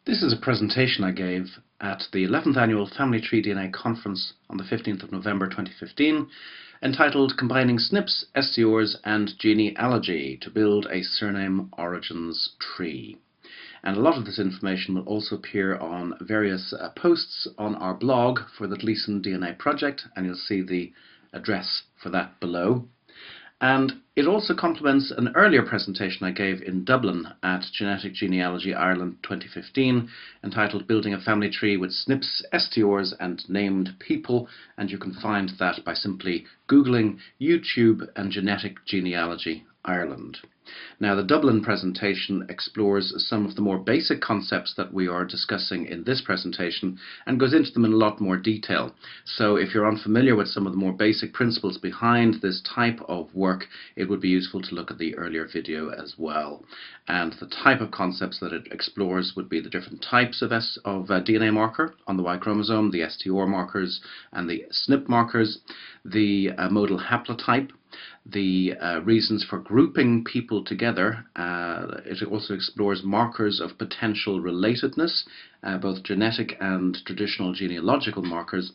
This is a presentation I gave at the 11th Annual Family Tree DNA Conference on the 15th of November 2015, entitled Combining SNPs, STRs and Genealogy to Build a Surname Origins Tree. And a lot of this information will also appear on various posts on our blog for the Gleeson DNA project, and you'll see the address for that below. And it also complements an earlier presentation I gave in Dublin at Genetic Genealogy Ireland 2015, entitled Building a Family Tree with SNPs, STRs and Named People, and you can find that by simply Googling YouTube and Genetic Genealogy Ireland. Now, the Dublin presentation explores some of the more basic concepts that we are discussing in this presentation and goes into them in a lot more detail. So if you're unfamiliar with some of the more basic principles behind this type of work, it would be useful to look at the earlier video as well. And the type of concepts that it explores would be the different types of DNA marker on the Y chromosome, the STR markers and the SNP markers, the modal haplotype, the reasons for grouping people together. It also explores markers of potential relatedness, both genetic and traditional genealogical markers,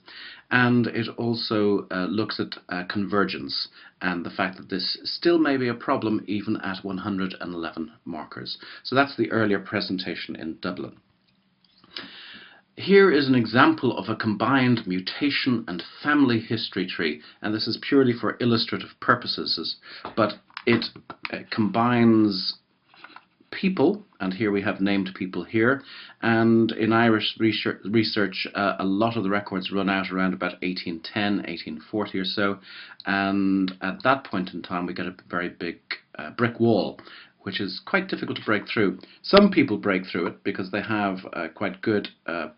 and it also looks at convergence and the fact that this still may be a problem even at 111 markers. So that's the earlier presentation in Dublin. Here is an example of a combined mutation and family history tree, and this is purely for illustrative purposes, but it combines people, and here we have named people here, and in Irish research a lot of the records run out around about 1810, 1840 or so, and at that point in time we get a very big brick wall, which is quite difficult to break through. Some people break through it because they have quite good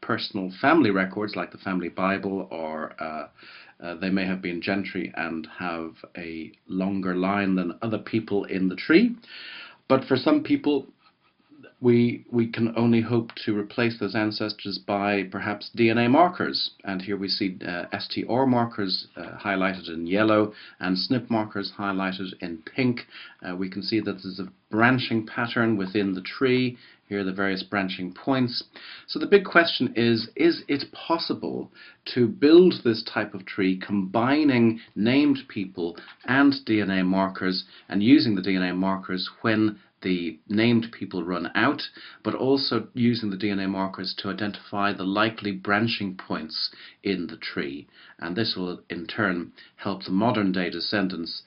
personal family records, like the family Bible, or they may have been gentry and have a longer line than other people in the tree. But for some people, we can only hope to replace those ancestors by perhaps DNA markers. And here we see STR markers highlighted in yellow and SNP markers highlighted in pink. We can see that there's a branching pattern within the tree. Here are the various branching points. So the big question is it possible to build this type of tree combining named people and DNA markers, and using the DNA markers when the named people run out, but also using the DNA markers to identify the likely branching points in the tree? And this will in turn help the modern day descendants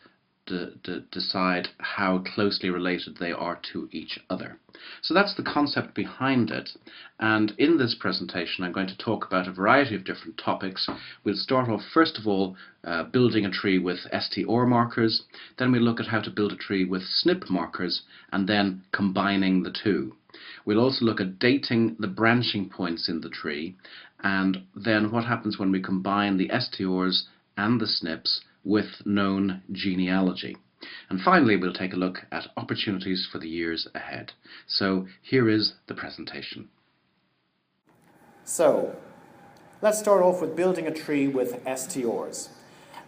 decide how closely related they are to each other. So that's the concept behind it, and in this presentation I'm going to talk about a variety of different topics. We'll start off first of all building a tree with STR markers, then we'll look at how to build a tree with SNP markers, and then combining the two. We'll also look at dating the branching points in the tree, and then what happens when we combine the STRs and the SNPs with known genealogy. And finally, we'll take a look at opportunities for the years ahead. So here is the presentation. So let's start off with building a tree with STRs.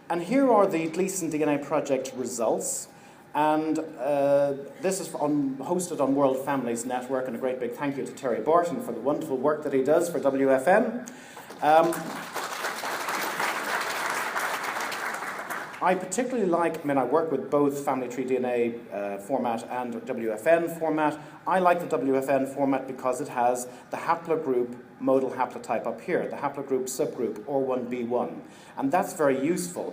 And here are the Gleeson DNA project results. And this is hosted on World Families Network, and a great big thank you to Terry Barton for the wonderful work that he does for WFN. I particularly like, I work with both Family Tree DNA format and WFN format. I like the WFN format because it has the haplogroup modal haplotype up here, the haplogroup subgroup, or 1b1. And that's very useful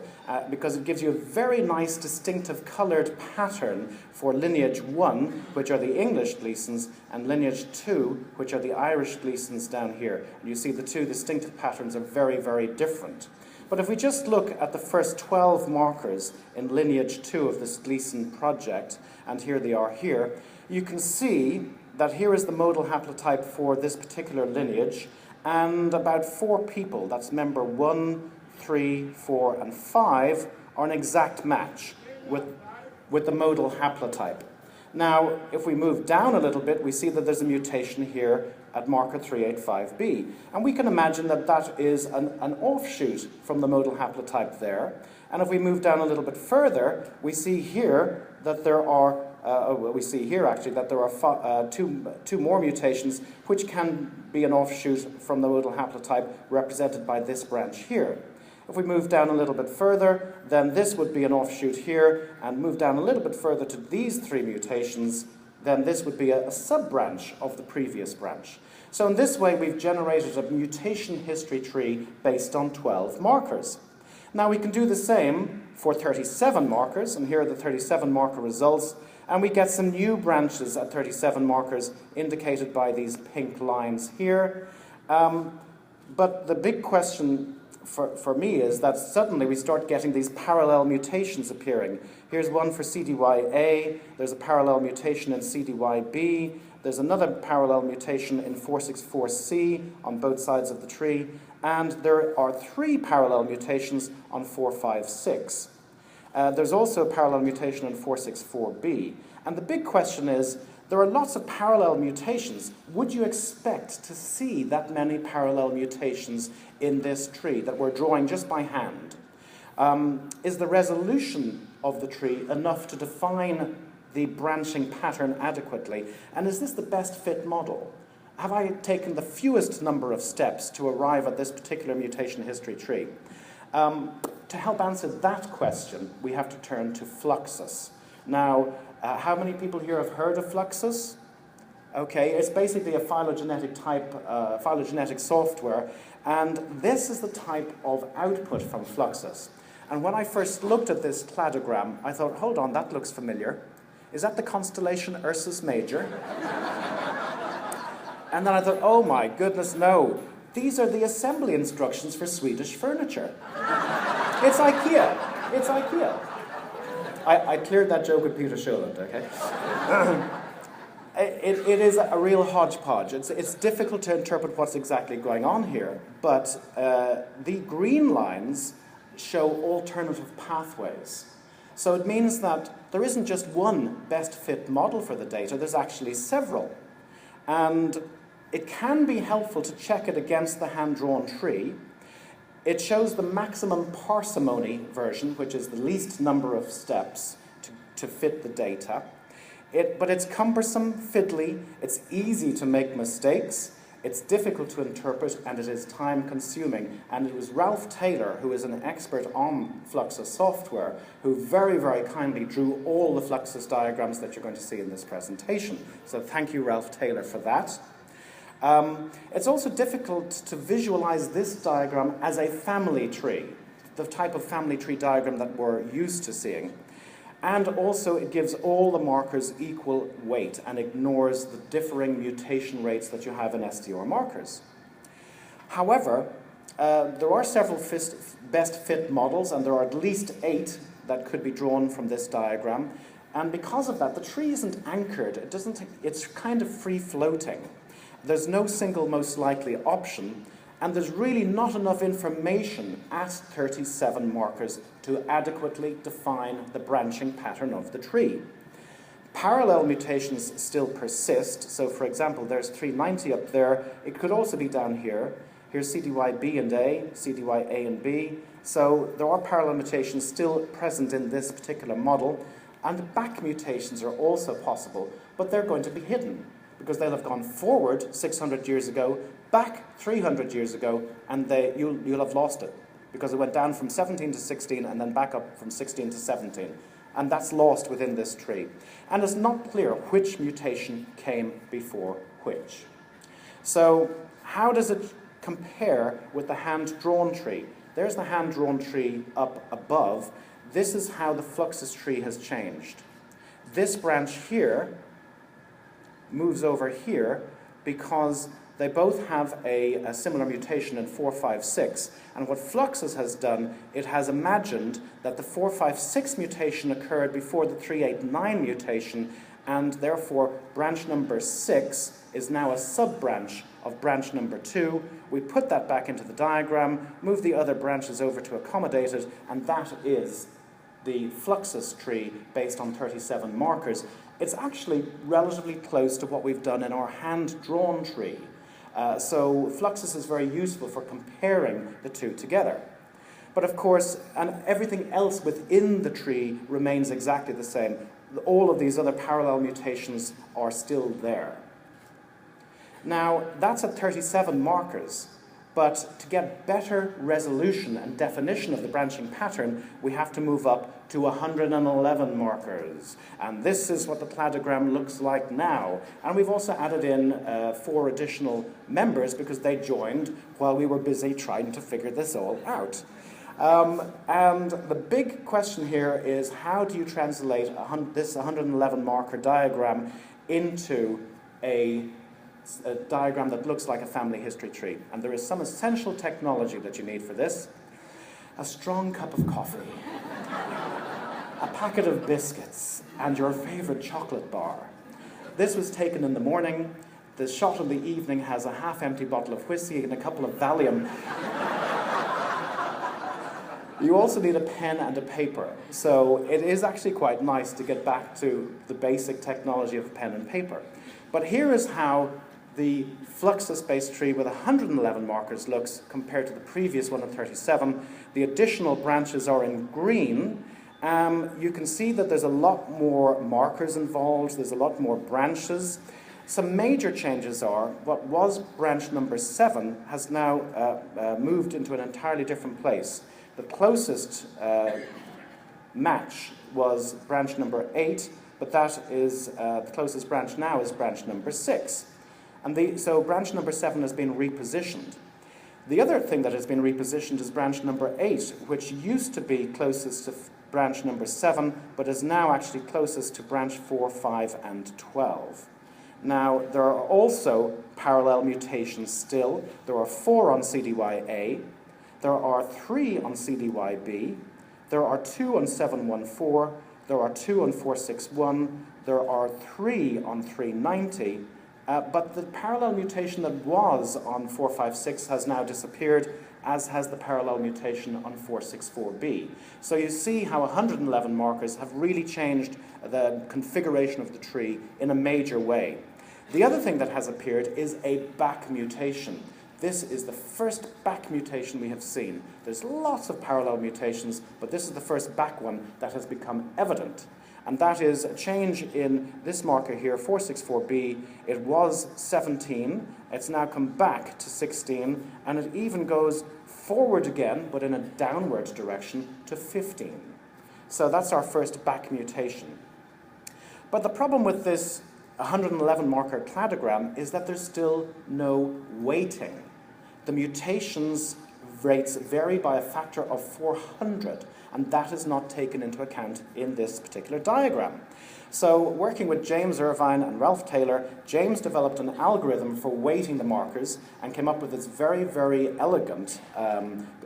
because it gives you a very nice distinctive coloured pattern for lineage 1, which are the English Gleesons, and lineage 2, which are the Irish Gleesons down here. And you see the two distinctive patterns are very, very different. But if we just look at the first 12 markers in lineage 2 of this Gleeson project, and here they are here, you can see that here is the modal haplotype for this particular lineage, and about 4 people, that's member 1, 3, 4, and 5, are an exact match with the modal haplotype. Now, if we move down a little bit, we see that there's a mutation here at marker 385b. And we can imagine that that is an offshoot from the modal haplotype there. And if we move down a little bit further, we see here that there are we see here actually that there are two more mutations which can be an offshoot from the modal haplotype represented by this branch here. If we move down a little bit further, then this would be an offshoot here, and move down a little bit further to these three mutations, then this would be a sub-branch of the previous branch. So in this way, we've generated a mutation history tree based on 12 markers. Now we can do the same for 37 markers, and here are the 37 marker results, and we get some new branches at 37 markers indicated by these pink lines here. But the big question for me is that suddenly we start getting these parallel mutations appearing. Here's one for CDYA, there's a parallel mutation in CDYB, there's another parallel mutation in 464C on both sides of the tree, and there are 3 parallel mutations on 456. There's also a parallel mutation in 464B. And the big question is, there are lots of parallel mutations. Would you expect to see that many parallel mutations in this tree that we're drawing just by hand? Is the resolution of the tree enough to define the branching pattern adequately? And is this the best fit model? Have I taken the fewest number of steps to arrive at this particular mutation history tree? To help answer that question, we have to turn to Fluxus. Now, how many people here have heard of Fluxus? Okay, it's basically a phylogenetic software, and this is the type of output from Fluxus. And when I first looked at this cladogram, I thought, hold on, that looks familiar. Is that the constellation Ursus Major? And then I thought, oh my goodness, no. These are the assembly instructions for Swedish furniture. It's IKEA. It's IKEA. I cleared that joke with Peter Scholand, okay? It is a real hodgepodge. It's difficult to interpret what's exactly going on here, but the green lines show alternative pathways. So it means that there isn't just one best fit model for the data, there's actually several. And it can be helpful to check it against the hand-drawn tree. It shows the maximum parsimony version, which is the least number of steps to fit the data. But it's cumbersome, fiddly, it's easy to make mistakes, it's difficult to interpret, and it is time-consuming. And it was Ralph Taylor, who is an expert on Fluxus software, who very, very kindly drew all the Fluxus diagrams that you're going to see in this presentation. So thank you, Ralph Taylor, for that. It's also difficult to visualize this diagram as a family tree, the type of family tree diagram that we're used to seeing. And also it gives all the markers equal weight and ignores the differing mutation rates that you have in STR markers. However, there are several best fit models, and there are at least 8 that could be drawn from this diagram. And because of that, the tree isn't anchored. It's kind of free-floating. There's no single most likely option, and there's really not enough information at 37 markers to adequately define the branching pattern of the tree. Parallel mutations still persist, so for example, there's 390 up there. It could also be down here. Here's CDYB and A, CDYA and B. So there are parallel mutations still present in this particular model, and back mutations are also possible, but they're going to be hidden, because they'll have gone forward 600 years ago, back 300 years ago, and you'll have lost it, because it went down from 17 to 16 and then back up from 16 to 17. And that's lost within this tree. And it's not clear which mutation came before which. So how does it compare with the hand-drawn tree? There's the hand-drawn tree up above. This is how the Fluxus tree has changed. This branch here moves over here because they both have a similar mutation in 456. And what Fluxus has done, it has imagined that the 456 mutation occurred before the 389 mutation, and therefore branch number 6 is now a sub-branch of branch number 2. We put that back into the diagram, move the other branches over to accommodate it, and that is the Fluxus tree based on 37 markers. It's actually relatively close to what we've done in our hand-drawn tree. So Fluxus is very useful for comparing the two together. But of course, and everything else within the tree remains exactly the same. all of these other parallel mutations are still there. Now, that's at 37 markers, but to get better resolution and definition of the branching pattern, we have to move up to 111 markers. And this is what the cladogram looks like now. And we've also added in 4 additional members because they joined while we were busy trying to figure this all out. And the big question here is, how do you translate this 111 marker diagram into a diagram that looks like a family history tree? And there is some essential technology that you need for this. A strong cup of coffee, a packet of biscuits, and your favorite chocolate bar. This was taken in the morning. The shot in the evening has a half-empty bottle of whiskey and a couple of Valium. You also need a pen and a paper. So it is actually quite nice to get back to the basic technology of pen and paper. But here is how the Fluxus-based tree with 111 markers looks compared to the previous one of 37. The additional branches are in green. You can see that there's a lot more markers involved. There's a lot more branches. Some major changes are what was branch number 7 has now moved into an entirely different place. The closest match was branch number 8, but that is the closest branch now is branch number 6. And so branch number 7 has been repositioned. The other thing that has been repositioned is branch number 8, which used to be closest to branch number 7, but is now actually closest to branch 4, 5, and 12. Now, there are also parallel mutations still. There are 4 on CDYA. There are 3 on CDYB. There are 2 on 714. There are 2 on 461. There are 3 on 390. But the parallel mutation that was on 456 has now disappeared, as has the parallel mutation on 464B. So you see how 111 markers have really changed the configuration of the tree in a major way. The other thing that has appeared is a back mutation. This is the first back mutation we have seen. There's lots of parallel mutations, but this is the first back one that has become evident. And that is a change in this marker here, 464B. It was 17. It's now come back to 16. And it even goes forward again, but in a downward direction, to 15. So that's our first back mutation. But the problem with this 111 marker cladogram is that there's still no weighting. The mutations rates vary by a factor of 400, and that is not taken into account in this particular diagram. So working with James Irvine and Ralph Taylor, James developed an algorithm for weighting the markers and came up with this very, very elegant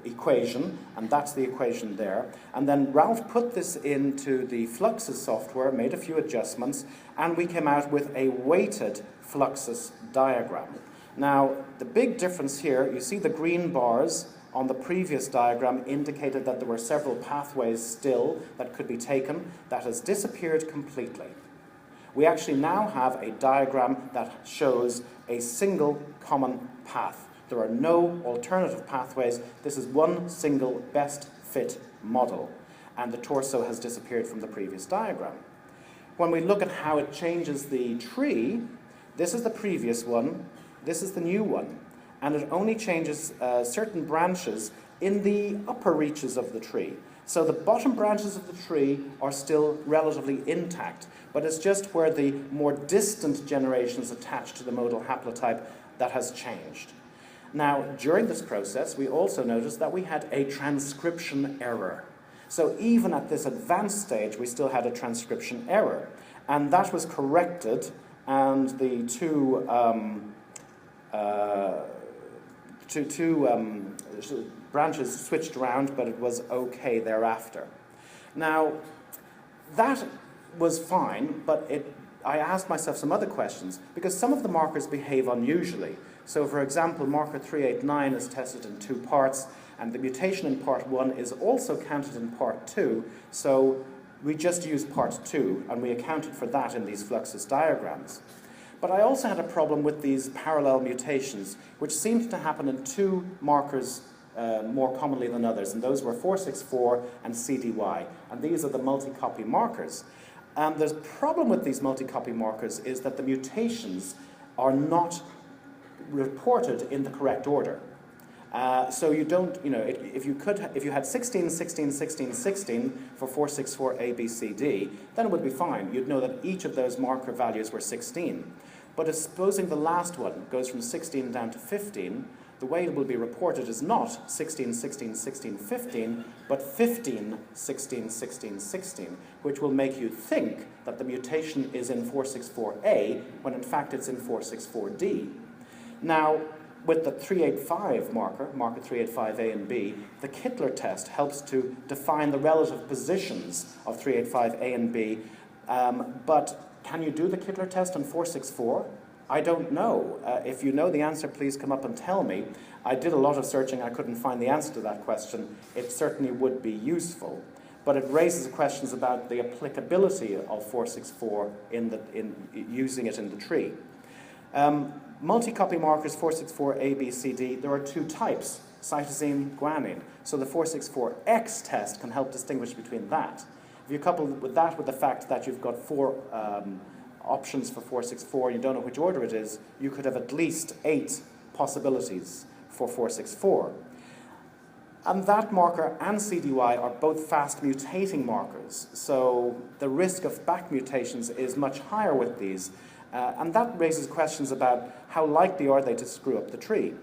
equation, and that's the equation there. And then Ralph put this into the Fluxus software, made a few adjustments, and we came out with a weighted Fluxus diagram. Now, the big difference here, you see the green bars on the previous diagram indicated that there were several pathways still that could be taken. That has disappeared completely. We actually now have a diagram that shows a single common path. There are no alternative pathways. This is one single best fit model, and the torso has disappeared from the previous diagram. When we look at how it changes the tree, this is the previous one, this is the new one. And it only changes certain branches in the upper reaches of the tree. So the bottom branches of the tree are still relatively intact, but it's just where the more distant generations attached to the modal haplotype that has changed. Now, during this process, we also noticed that we had a transcription error. So even at this advanced stage, we still had a transcription error. And that was corrected, and the two branches switched around, but it was okay thereafter. Now, that was fine, but I asked myself some other questions, because some of the markers behave unusually. So, for example, marker 389 is tested in 2 parts, and the mutation in part 1 is also counted in part 2, so we just used part 2, and we accounted for that in these Fluxus diagrams. But I also had a problem with these parallel mutations, which seemed to happen in 2 markers more commonly than others, and those were 464 and CDY. And these are the multi-copy markers. And the problem with these multi-copy markers is that the mutations are not reported in the correct order. So you don't, if you had 16, 16, 16, 16 for 464 A, B, C, D, then it would be fine. You'd know that each of those marker values were 16. But supposing the last one goes from 16 down to 15, the way it will be reported is not 16, 16, 16, 15, but 15, 16, 16, 16, which will make you think that the mutation is in 464A, when in fact it's in 464D. Now, with the 385 marker 385A and B, the Kittler test helps to define the relative positions of 385A and B, but can you do the Kittler test on 464? I don't know. If you know the answer, please come up and tell me. I did a lot of searching. I couldn't find the answer to that question. It certainly would be useful. But it raises questions about the applicability of 464 in using it in the tree. Multi-copy markers 464 A, B, C, D, there are two types, cytosine, guanine. So the 464X test can help distinguish between that. If you couple with that with the fact that you've got 4 options for 464, you don't know which order it is, you could have at least 8 possibilities for 464. And that marker and CDY are both fast mutating markers, so the risk of back mutations is much higher with these. And that raises questions about how likely are they to screw up the tree.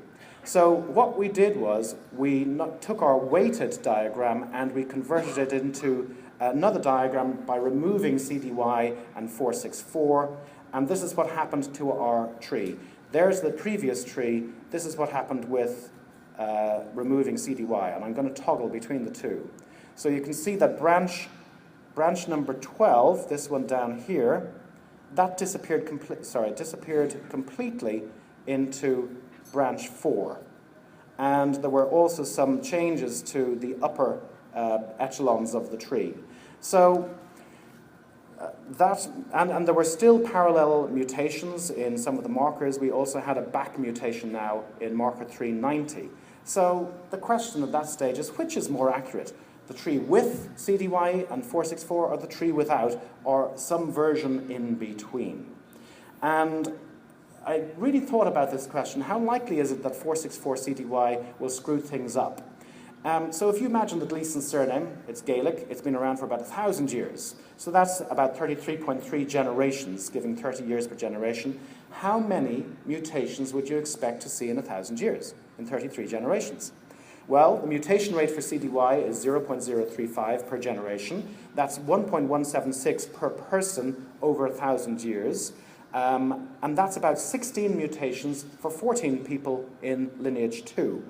So what we did was we took our weighted diagram and we converted it into another diagram by removing CDY and 464, and this is what happened to our tree. There's the previous tree. This is what happened with removing CDY, and I'm going to toggle between the two. So you can see that branch number 12, this one down here, that disappeared completely into branch 4. And there were also some changes to the upper echelons of the tree. So and there were still parallel mutations in some of the markers. We also had a back mutation now in marker 390. So the question at that stage is, which is more accurate? The tree with CDY and 464 or the tree without, or some version in between? And I really thought about this question. How likely is it that 464 CDY will screw things up? So if you imagine the Gleeson surname, it's Gaelic, it's been around for about 1,000 years. So that's about 33.3 generations, giving 30 years per generation. How many mutations would you expect to see in 1,000 years, in 33 generations? Well, the mutation rate for CDY is 0.035 per generation. That's 1.176 per person over 1,000 years. And that's about 16 mutations for 14 people in Lineage 2.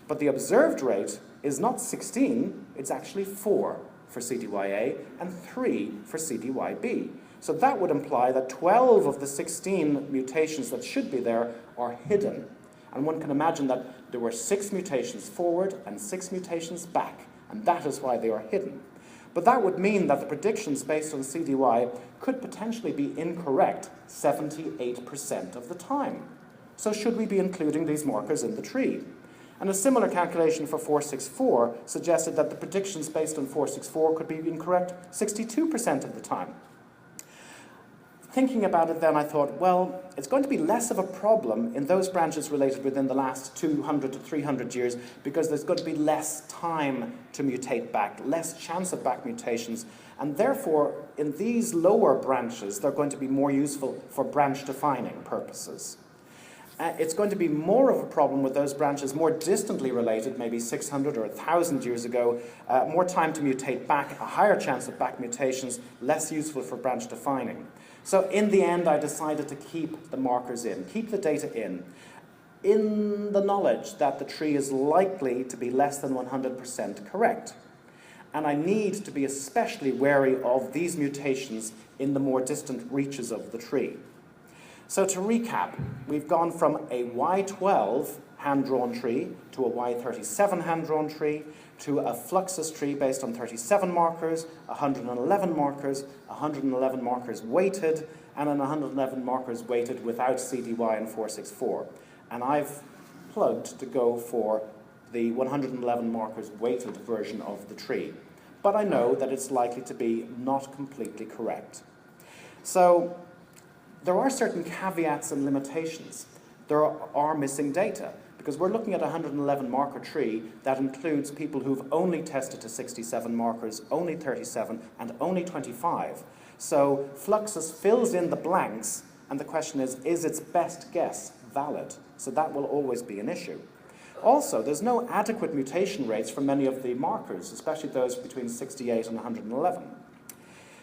But the observed rate is not 16, it's actually 4 for CDYA and 3 for CDYB. So that would imply that 12 of the 16 mutations that should be there are hidden. And one can imagine that there were 6 mutations forward and 6 mutations back, and that is why they are hidden. But that would mean that the predictions based on CDY could potentially be incorrect 78% of the time. So should we be including these markers in the tree? And a similar calculation for 464 suggested that the predictions based on 464 could be incorrect 62% of the time. Thinking about it then, I thought, well, it's going to be less of a problem in those branches related within the last 200 to 300 years because there's going to be less time to mutate back, less chance of back mutations, and therefore, in these lower branches, they're going to be more useful for branch defining purposes. It's going to be more of a problem with those branches more distantly related, maybe 600 or 1,000 years ago, more time to mutate back, a higher chance of back mutations, less useful for branch defining. So in the end, I decided to keep the markers in, keep the data in the knowledge that the tree is likely to be less than 100% correct. And I need to be especially wary of these mutations in the more distant reaches of the tree. So to recap, we've gone from a Y12 hand-drawn tree to a Y37 hand-drawn tree to a Fluxus tree based on 37 markers, 111 markers, 111 markers weighted, and 111 markers weighted without CDY and 464. And I've plugged to go for the 111 markers weighted version of the tree. but I know that it's likely to be not completely correct. So there are certain caveats and limitations. There are missing data, because we're looking at a 111 marker tree that includes people who've only tested to 67 markers, only 37, and only 25. So Fluxus fills in the blanks, and the question is its best guess valid? So that will always be an issue. Also, there's no adequate mutation rates for many of the markers, especially those between 68 and 111.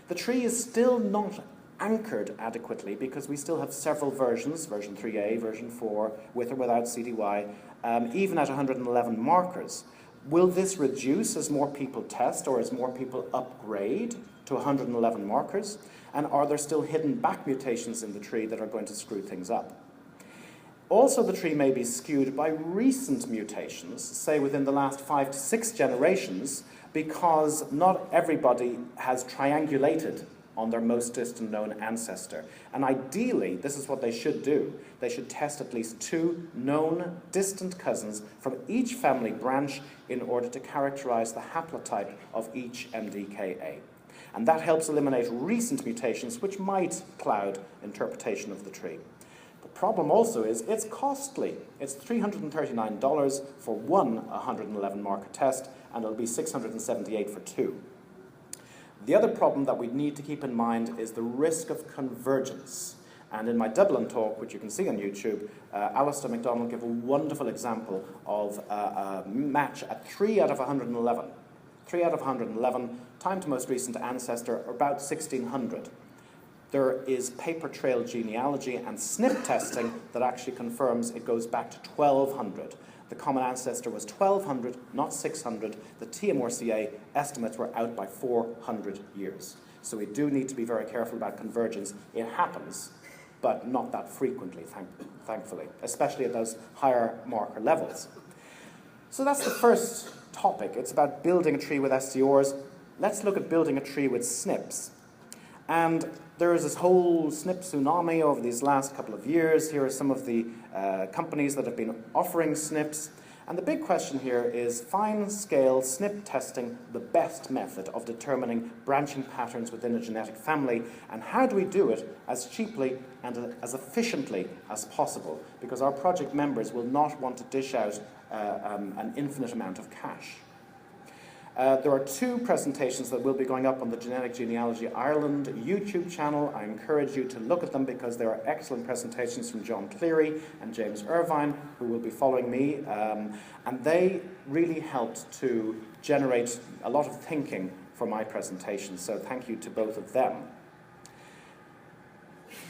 The tree is still not anchored adequately because we still have several versions, version 3A, version 4, with or without CDY, even at 111 markers. Will this reduce as more people test or as more people upgrade to 111 markers? And are there still hidden back mutations in the tree that are going to screw things up? Also, the tree may be skewed by recent mutations, say within the last 5 to 6 generations, because not everybody has triangulated on their most distant known ancestor. And ideally, this is what they should do. They should test at least 2 known distant cousins from each family branch in order to characterize the haplotype of each MDKA. And that helps eliminate recent mutations which might cloud interpretation of the tree. The problem also is it's costly. It's $339 for one 111 marker test, and it'll be $678 for 2. The other problem that we need to keep in mind is the risk of convergence. And in my Dublin talk, which you can see on YouTube, Alistair MacDonald gave a wonderful example of a match at 3 out of 111. 3 out of 111, time to most recent ancestor, about 1600. There is paper trail genealogy and SNP testing that actually confirms it goes back to 1200. The common ancestor was 1200, not 600. The TMRCA estimates were out by 400 years. So we do need to be very careful about convergence. It happens, but not that frequently, thankfully, especially at those higher marker levels. So that's the first topic. It's about building a tree with STRs. Let's look at building a tree with SNPs. And there is this whole SNP tsunami over these last couple of years. Here are some of the companies that have been offering SNPs. And the big question here is fine-scale SNP testing the best method of determining branching patterns within a genetic family, and how do we do it as cheaply and as efficiently as possible? Because our project members will not want to dish out an infinite amount of cash. There are 2 presentations that will be going up on the Genetic Genealogy Ireland YouTube channel. I encourage you to look at them because they are excellent presentations from John Cleary and James Irvine, who will be following me. And they really helped to generate a lot of thinking for my presentation, so thank you to both of them.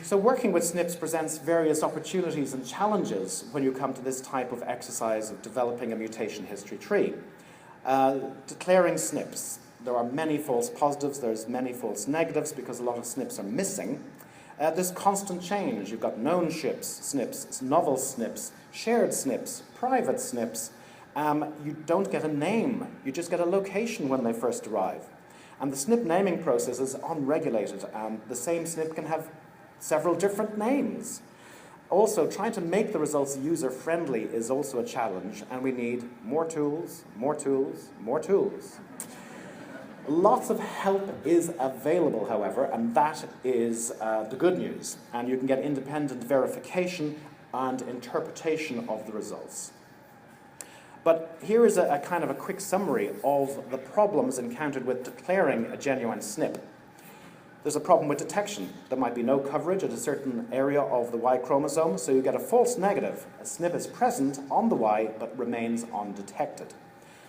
So working with SNPs presents various opportunities and challenges when you come to this type of exercise of developing a mutation history tree. Declaring SNPs. There are many false positives, there's many false negatives because a lot of SNPs are missing. There's constant change. You've got known SNPs, novel SNPs, shared SNPs, private SNPs. You don't get a name, you just get a location when they first arrive. And the SNP naming process is unregulated. The same SNP can have several different names. Also, trying to make the results user-friendly is also a challenge, and we need more tools, more tools, more tools. Lots of help is available, however, and that is the good news. And you can get independent verification and interpretation of the results. But here is a kind of a quick summary of the problems encountered with declaring a genuine SNP. There's a problem with detection. There might be no coverage at a certain area of the Y chromosome, so you get a false negative. A SNP is present on the Y, but remains undetected.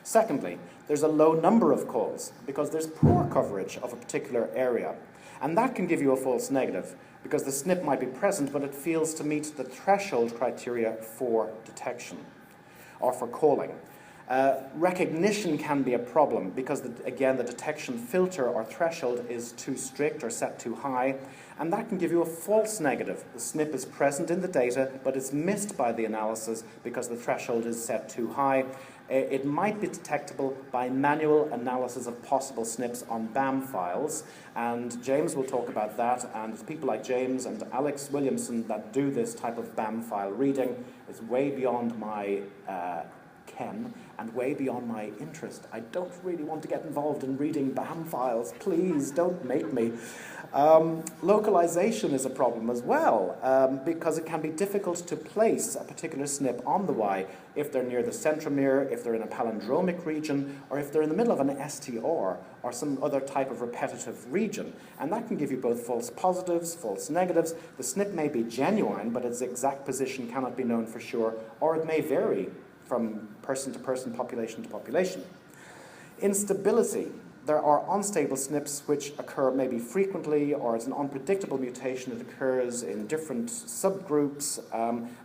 Secondly, there's a low number of calls, because there's poor coverage of a particular area. And that can give you a false negative, because the SNP might be present, but it fails to meet the threshold criteria for detection, or for calling. Recognition can be a problem because, again, the detection filter or threshold is too strict or set too high, and that can give you a false negative. The SNP is present in the data, but it's missed by the analysis because the threshold is set too high. It might be detectable by manual analysis of possible SNPs on BAM files, and James will talk about that, and it's people like James and Alex Williamson that do this type of BAM file reading. It's way beyond my ken and way beyond my interest. I don't really want to get involved in reading BAM files. Please don't make me. Localization is a problem as well, because it can be difficult to place a particular SNP on the Y if they're near the centromere, if they're in a palindromic region, or if they're in the middle of an STR or some other type of repetitive region. And that can give you both false positives, false negatives. The SNP may be genuine, but its exact position cannot be known for sure, or it may vary from person to person, population to population. Instability. There are unstable SNPs which occur maybe frequently, or it's an unpredictable mutation that occurs in different subgroups.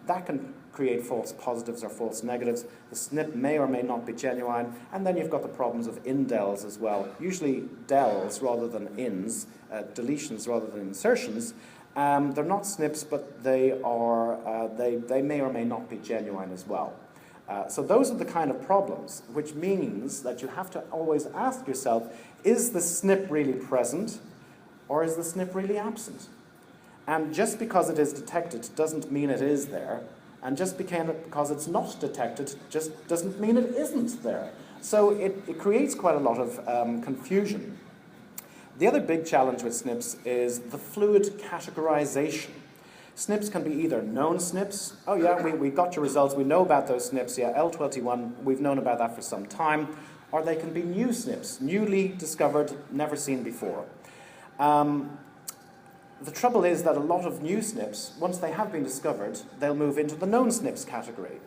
That can create false positives or false negatives. The SNP may or may not be genuine. And then you've got the problems of indels as well. Usually dels rather than ins, deletions rather than insertions. They're not SNPs, but they may or may not be genuine as well. So those are the kind of problems, which means that you have to always ask yourself, is the SNP really present, or is the SNP really absent? And just because it is detected doesn't mean it is there, and just because it's not detected just doesn't mean it isn't there. So it creates quite a lot of confusion. The other big challenge with SNPs is the fluid categorization. SNPs can be either known SNPs. Oh yeah, we got your results, we know about those SNPs, yeah, L21, we've known about that for some time. Or they can be new SNPs, newly discovered, never seen before. The trouble is that a lot of new SNPs, once they have been discovered, they'll move into the known SNPs category.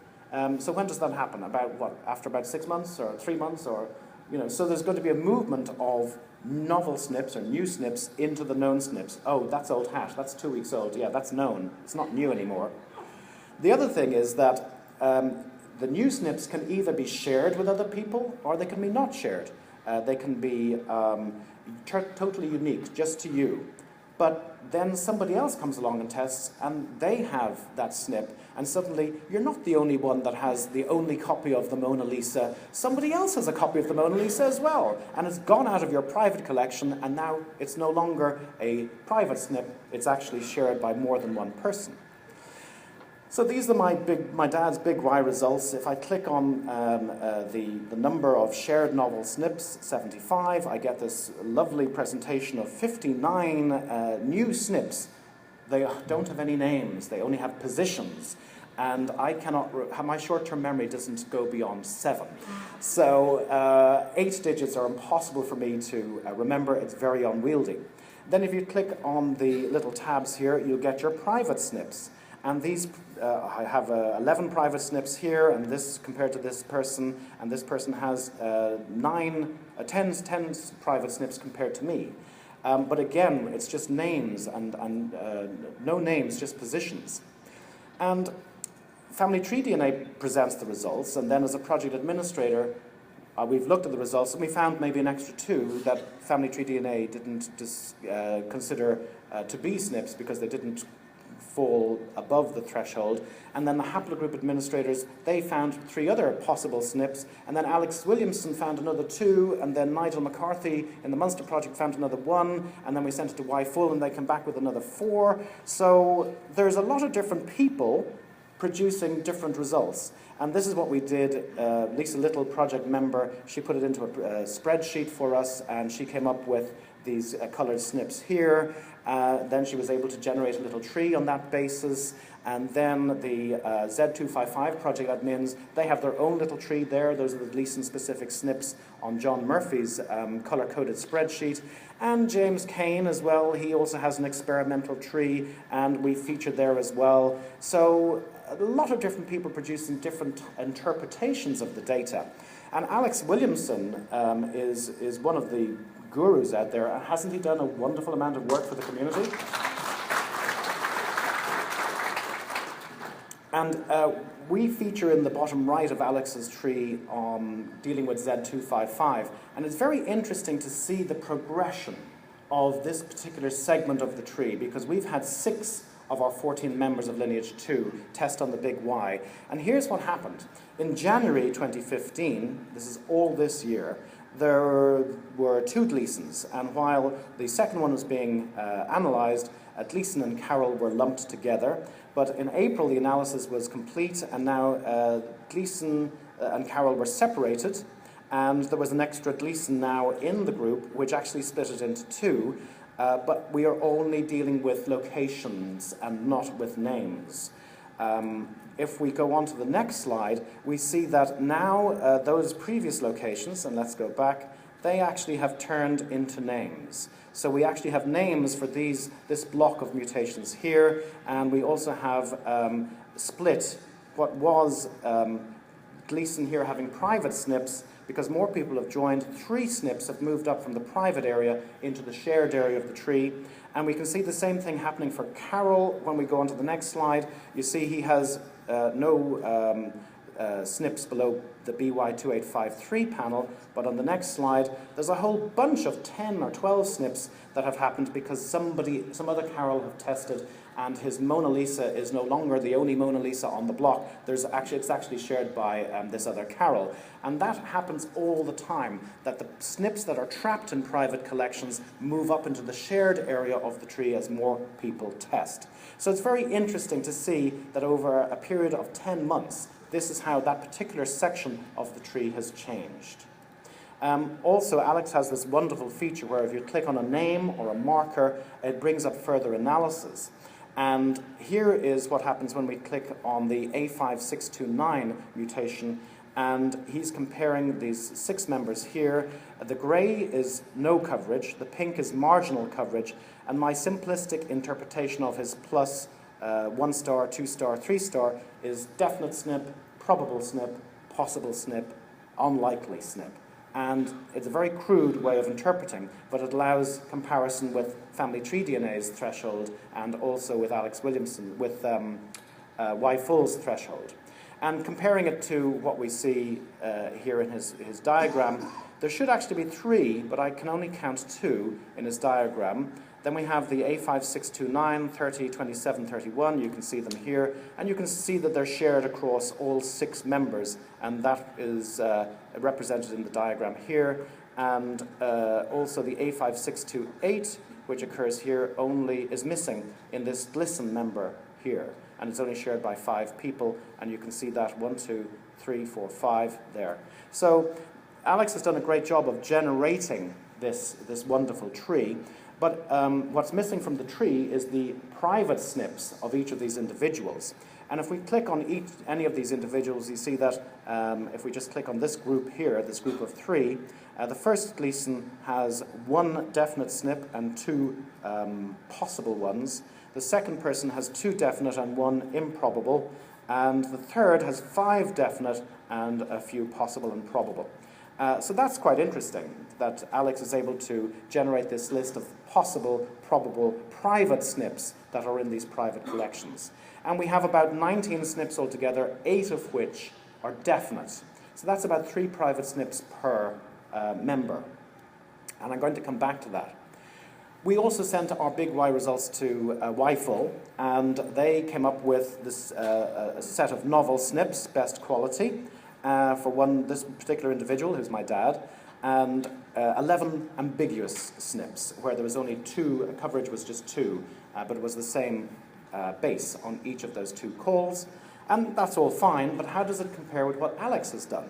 So when does that happen? About what? After about 6 months or 3 months, or so there's going to be a movement of novel SNPs or new SNPs into the known SNPs. Oh, that's old hash, that's 2 weeks old, yeah, that's known, it's not new anymore. The other thing is that the new SNPs can either be shared with other people or they can be not shared. They can be totally unique, just to you. But then somebody else comes along and tests, and they have that SNP, and suddenly you're not the only one that has the only copy of the Mona Lisa. Somebody else has a copy of the Mona Lisa as well, and it's gone out of your private collection, and now it's no longer a private SNP, it's actually shared by more than one person. So these are my dad's big Y results. If I click on the number of shared novel SNPs, 75, I get this lovely presentation of 59 new SNPs. They don't have any names, they only have positions. And I cannot, my short-term memory doesn't go beyond 7. So 8 digits are impossible for me to remember, it's very unwieldy. Then if you click on the little tabs here, you'll get your private SNPs. And these, I have 11 private SNPs here, and this compared to this person, and this person has 10 private SNPs compared to me. But again, it's just names and no names, just positions. And Family Tree DNA presents the results, and then as a project administrator, we've looked at the results, and we found maybe an extra 2 that Family Tree DNA didn't consider to be SNPs because they didn't fall above the threshold. And then the haplogroup administrators, they found 3 other possible SNPs, and then Alex Williamson found another 2, and then Nigel McCarthy in the Munster project found another 1, and then we sent it to Y-Full and they came back with another 4. So there's a lot of different people producing different results. And this is what we did. Lisa Little, project member, she put it into a spreadsheet for us, and she came up with these colored SNPs here. Then she was able to generate a little tree on that basis. And then the Z255 project admins, they have their own little tree there. Those are the Gleason-specific SNPs on John Murphy's color-coded spreadsheet. And James Kane as well, he also has an experimental tree, and we featured there as well. So a lot of different people producing different interpretations of the data. And Alex Williamson is one of the gurus out there. Hasn't he done a wonderful amount of work for the community? And we feature in the bottom right of Alex's tree dealing with Z255. And it's very interesting to see the progression of this particular segment of the tree, because we've had 6 of our 14 members of Lineage 2 test on the big Y. And here's what happened. In January 2015, this is all this year, there were 2 Gleasons, and while the second one was being analysed, Gleeson and Carroll were lumped together. But in April, the analysis was complete, and now Gleeson and Carol were separated, and there was an extra Gleeson now in the group, which actually split it into two, but we are only dealing with locations and not with names. If we go on to the next slide, we see that now those previous locations, and let's go back, they actually have turned into names. So we actually have names for this block of mutations here, and we also have split what was Gleeson here having private SNPs. Because more people have joined, 3 SNPs have moved up from the private area into the shared area of the tree. And we can see the same thing happening for Carol. When we go on to the next slide, you see he has no SNPs below the BY2853 panel, but on the next slide, there's a whole bunch of 10 or 12 SNPs that have happened because some other Carol have tested, and his Mona Lisa is no longer the only Mona Lisa on the block. It's actually shared by this other Carol. And that happens all the time, that the SNPs that are trapped in private collections move up into the shared area of the tree as more people test. So it's very interesting to see that over a period of 10 months, this is how that particular section of the tree has changed. Also, Alex has this wonderful feature where if you click on a name or a marker, it brings up further analysis. And here is what happens when we click on the A5629 mutation, and he's comparing these 6 members here. The grey is no coverage, the pink is marginal coverage, and my simplistic interpretation of his plus 1 star, 2 star, 3 star is definite SNP, probable SNP, possible SNP, unlikely SNP. And it's a very crude way of interpreting, but it allows comparison with Family Tree DNA's threshold and also with Alex Williamson, with Y-full's threshold. And comparing it to what we see here in his diagram, there should actually be 3, but I can only count 2 in his diagram. Then we have the A5629, 30, 27, 31. You can see them here. And you can see that they're shared across all 6 members. And that is represented in the diagram here. And also the A5628, which occurs here, only is missing in this Gleeson member here. And it's only shared by 5 people. And you can see that 1, 2, 3, 4, 5 there. So Alex has done a great job of generating this wonderful tree. But what's missing from the tree is the private SNPs of each of these individuals. And if we click on any of these individuals, you see that if we just click on this group here, this group of 3, the first Gleeson has 1 definite SNP and 2 possible ones. The second person has 2 definite and 1 improbable. And the third has 5 definite and a few possible and probable. So that's quite interesting, that Alex is able to generate this list of possible, probable, private SNPs that are in these private collections. And we have about 19 SNPs altogether, 8 of which are definite. So that's about 3 private SNPs per member. And I'm going to come back to that. We also sent our big Y results to Y-full, and they came up with this a set of novel SNPs, best quality, for this particular individual, who's my dad, and 11 ambiguous SNPs, where there was only 2, coverage was just 2, but it was the same base on each of those 2 calls. And that's all fine, but how does it compare with what Alex has done?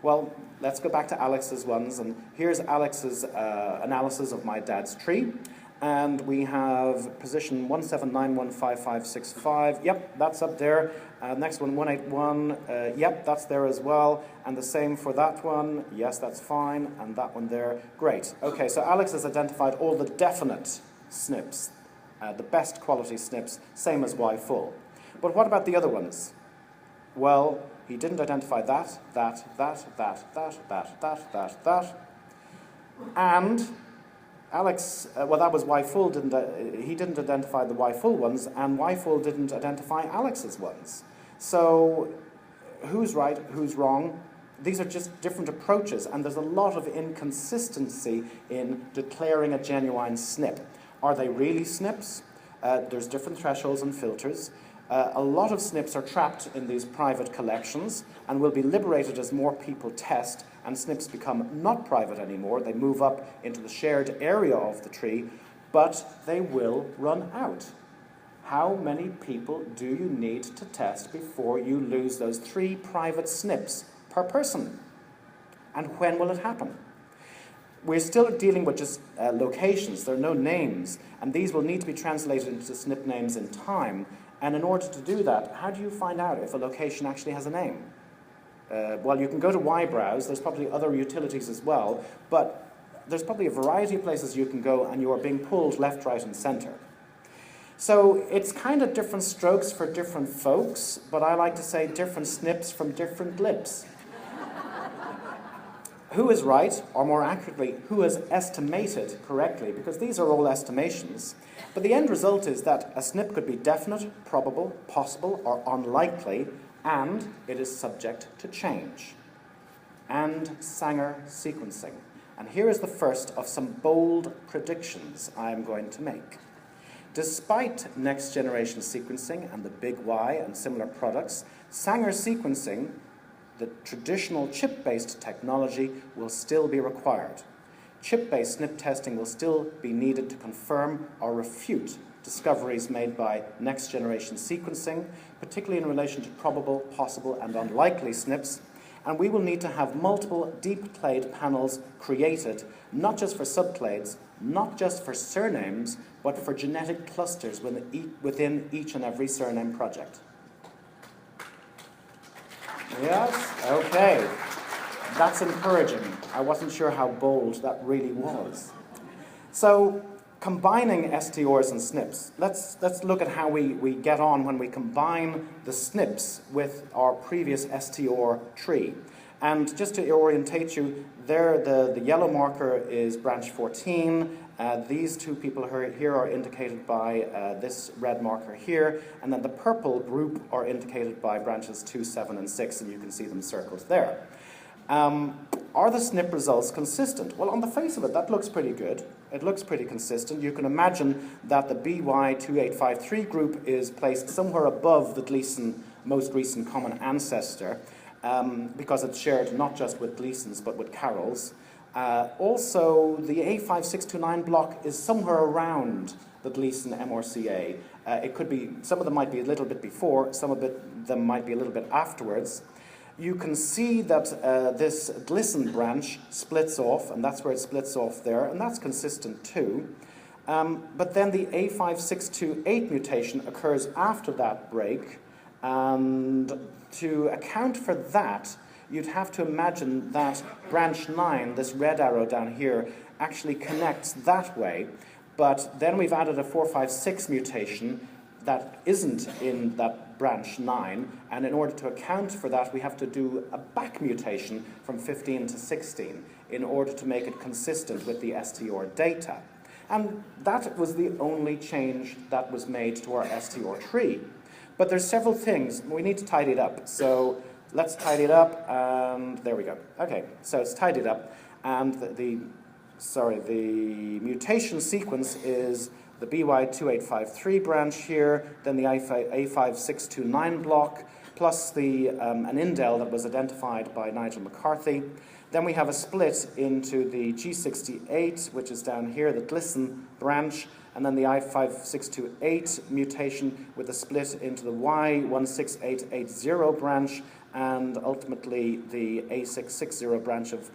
Well, let's go back to Alex's ones, and here's Alex's analysis of my dad's tree. And we have position 179155565. Yep, that's up there. Next one, 181. Yep, that's there as well. And the same for that one. Yes, that's fine. And that one there. Great. Okay, so Alex has identified all the definite SNPs, the best quality SNPs, same as Y-full. But what about the other ones? Well, he didn't identify that. And Alex, well, that was Y-full, he didn't identify the Y-full ones, and Y-full didn't identify Alex's ones. So who's right, who's wrong? These are just different approaches, and there's a lot of inconsistency in declaring a genuine SNP. Are they really SNPs? There's different thresholds and filters. A lot of SNPs are trapped in these private collections and will be liberated as more people test, and SNPs become not private anymore. They move up into the shared area of the tree, but they will run out. How many people do you need to test before you lose those 3 private SNPs per person. And when will it happen? We're still dealing with just locations. There are no names, and these will need to be translated into SNP names in time. And in order to do that, how do you find out if a location actually has a name? Well, you can go to Y-browse. There's probably other utilities as well, but there's probably a variety of places you can go, and you are being pulled left, right, and center. So it's kind of different strokes for different folks, but I like to say different snips from different lips. Who is right, or more accurately, who is estimated correctly, because these are all estimations. But the end result is that a SNP could be definite, probable, possible, or unlikely, and it is subject to change. And Sanger sequencing. And here is the first of some bold predictions I'm going to make. Despite next-generation sequencing and the big Y and similar products, Sanger sequencing, the traditional chip-based technology, will still be required. Chip-based SNP testing will still be needed to confirm or refute discoveries made by next-generation sequencing, particularly in relation to probable, possible, and unlikely SNPs, and we will need to have multiple deep clade panels created, not just for subclades, not just for surnames, but for genetic clusters within each and every surname project. Yes? Okay. That's encouraging. I wasn't sure how bold that really was. So, combining STRs and SNPs. Let's look at how we get on when we combine the SNPs with our previous STR tree. And just to orientate you, there the yellow marker is branch 14. These two people here are indicated by this red marker here, and then the purple group are indicated by branches 2, 7, and 6, and you can see them circled there. Are the SNP results consistent? Well, on the face of it, that looks pretty good. It looks pretty consistent. You can imagine that the BY2853 group is placed somewhere above the Gleeson most recent common ancestor, because it's shared not just with Gleasons but with Carrolls. Also, the A5629 block is somewhere around the Gleeson MRCA. It could be, some of them might be a little bit before, some of them might be a little bit afterwards. You can see that this Gleeson branch splits off, and that's where it splits off there, and that's consistent too. But then the A5628 mutation occurs after that break, and to account for that, you'd have to imagine that branch 9, this red arrow down here, actually connects that way, but then we've added a 456 mutation that isn't in that branch 9, and in order to account for that, we have to do a back mutation from 15 to 16 in order to make it consistent with the STR data. And that was the only change that was made to our STR tree. But there's several things. We need to tidy it up. So let's tidy it up, and there we go. Okay, so it's tidied up, and the mutation sequence is the BY2853 branch here, then the A5629 block, plus an indel that was identified by Nigel McCarthy. Then we have a split into the G68, which is down here, the Gleeson branch, and then the I5628 mutation with a split into the Y16880 branch, and ultimately the A660 branch of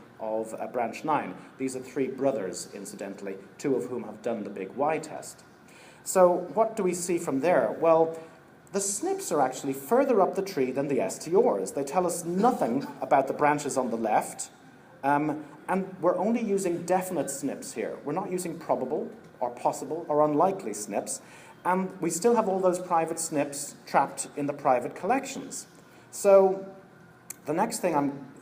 branch 9. These are three brothers, incidentally, two of whom have done the big Y test. So what do we see from there? Well, the SNPs are actually further up the tree than the STRs. They tell us nothing about the branches on the left, and we're only using definite SNPs here. We're not using probable or possible or unlikely SNPs, and we still have all those private SNPs trapped in the private collections. So the next thing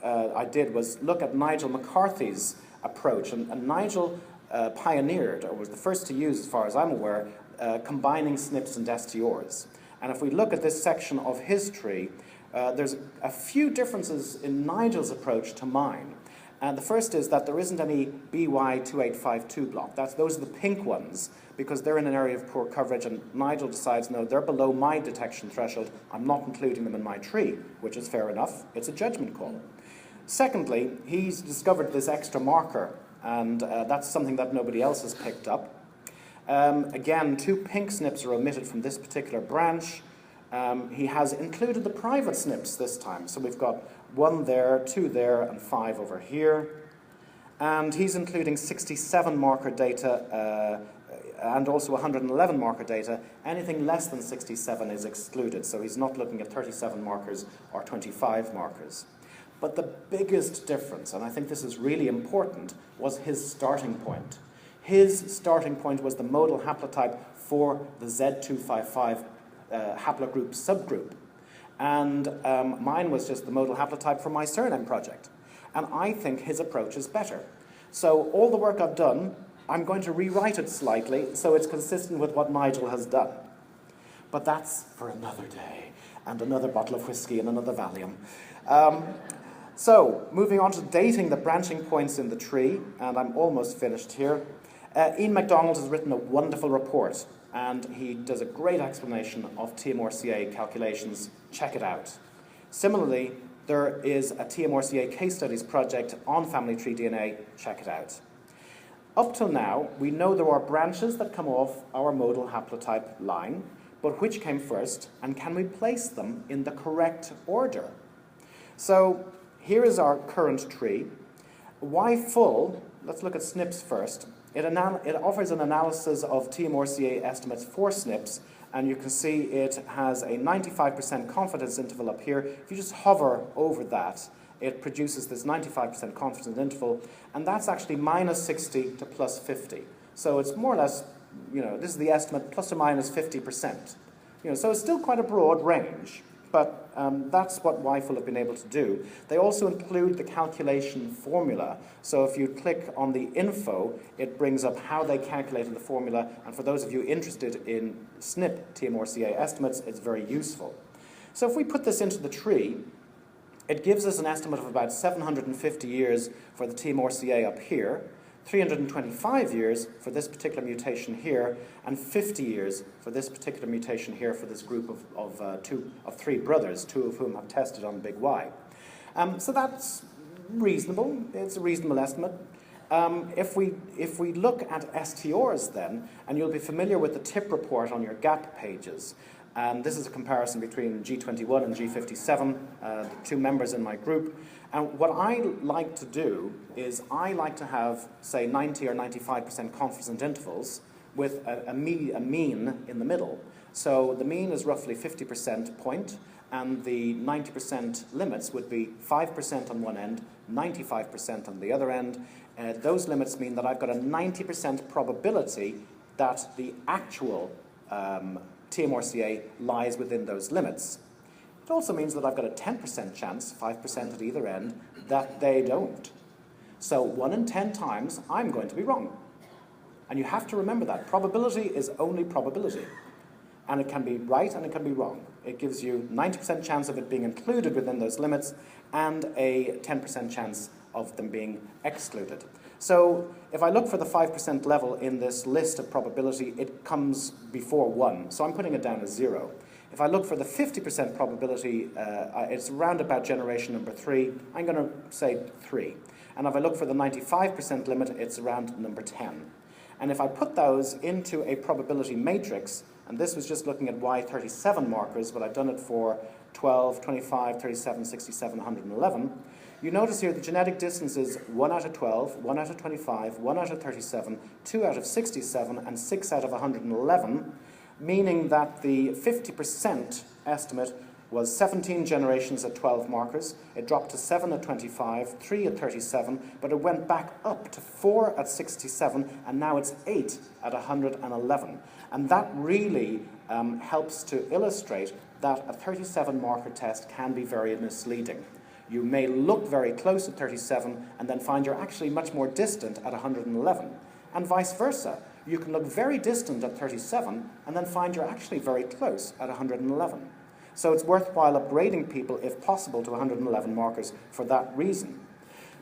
I did was look at Nigel McCarthy's approach, and Nigel pioneered, or was the first to use, as far as I'm aware, combining SNPs and STRs. And if we look at this section of his tree, there's a few differences in Nigel's approach to mine. And the first is that there isn't any BY2852 block. Those are the pink ones, because they're in an area of poor coverage, and Nigel decides, no, they're below my detection threshold, I'm not including them in my tree, which is fair enough. It's a judgment call. Secondly, he's discovered this extra marker, and that's something that nobody else has picked up. Again, two pink SNPs are omitted from this particular branch. He has included the private SNPs this time. So we've got 1 there, 2 there, and 5 over here. And he's including 67 marker data and also 111 marker data. Anything less than 67 is excluded. So he's not looking at 37 markers or 25 markers. But the biggest difference, and I think this is really important, was his starting point. His starting point was the modal haplotype for the Z255 haplogroup subgroup. And mine was just the modal haplotype for my surname project. And I think his approach is better. So all the work I've done, I'm going to rewrite it slightly so it's consistent with what Nigel has done. But that's for another day, and another bottle of whiskey and another Valium. So, moving on to dating the branching points in the tree, and I'm almost finished here. Ian MacDonald has written a wonderful report, and he does a great explanation of TMRCA calculations. Check it out. Similarly, there is a TMRCA case studies project on family tree DNA. Check it out. Up till now, we know there are branches that come off our modal haplotype line, but which came first, and can we place them in the correct order? So, here is our current tree. Y full, let's look at SNPs first. It offers an analysis of TMRCA estimates for SNPs, and you can see it has a 95% confidence interval up here. If you just hover over that, it produces this 95% confidence interval, and that's actually minus 60 to plus 50. So it's more or less, this is the estimate plus or minus 50%. So it's still quite a broad range. But that's what Y-full have been able to do. They also include the calculation formula. So if you click on the info, it brings up how they calculated the formula. And for those of you interested in SNP TMRCA estimates, it's very useful. So if we put this into the tree, it gives us an estimate of about 750 years for the TMRCA up here, 325 years for this particular mutation here, and 50 years for this particular mutation here for this group of 3 brothers, 2 of whom have tested on Big Y. So that's reasonable. It's a reasonable estimate. If we look at STRs then, and you'll be familiar with the TIP report on your GAP pages, and this is a comparison between G21 and G57, the 2 members in my group. And what I like to do is I like to have, say, 90 or 95% confidence intervals with a mean in the middle. So the mean is roughly 50% point, and the 90% limits would be 5% on one end, 95% on the other end. Those limits mean that I've got a 90% probability that the actual TMRCA lies within those limits. It also means that I've got a 10% chance, 5% at either end, that they don't. So 1 in 10 times, I'm going to be wrong. And you have to remember that. Probability is only probability. And it can be right and it can be wrong. It gives you 90% chance of it being included within those limits and a 10% chance of them being excluded. So if I look for the 5% level in this list of probability, it comes before 1. So I'm putting it down as 0. If I look for the 50% probability, it's around about generation number 3. I'm going to say 3. And if I look for the 95% limit, it's around number 10. And if I put those into a probability matrix, and this was just looking at Y37 markers, but I've done it for 12, 25, 37, 67, 111, you notice here the genetic distance is 1 out of 12, 1 out of 25, 1 out of 37, 2 out of 67, and 6 out of 111, meaning that the 50% estimate was 17 generations at 12 markers. It dropped to 7 at 25, 3 at 37, but it went back up to 4 at 67, and now it's 8 at 111. And that really helps to illustrate that a 37 marker test can be very misleading. You may look very close at 37 and then find you're actually much more distant at 111, and vice versa. You can look very distant at 37 and then find you're actually very close at 111. So it's worthwhile upgrading people, if possible, to 111 markers for that reason.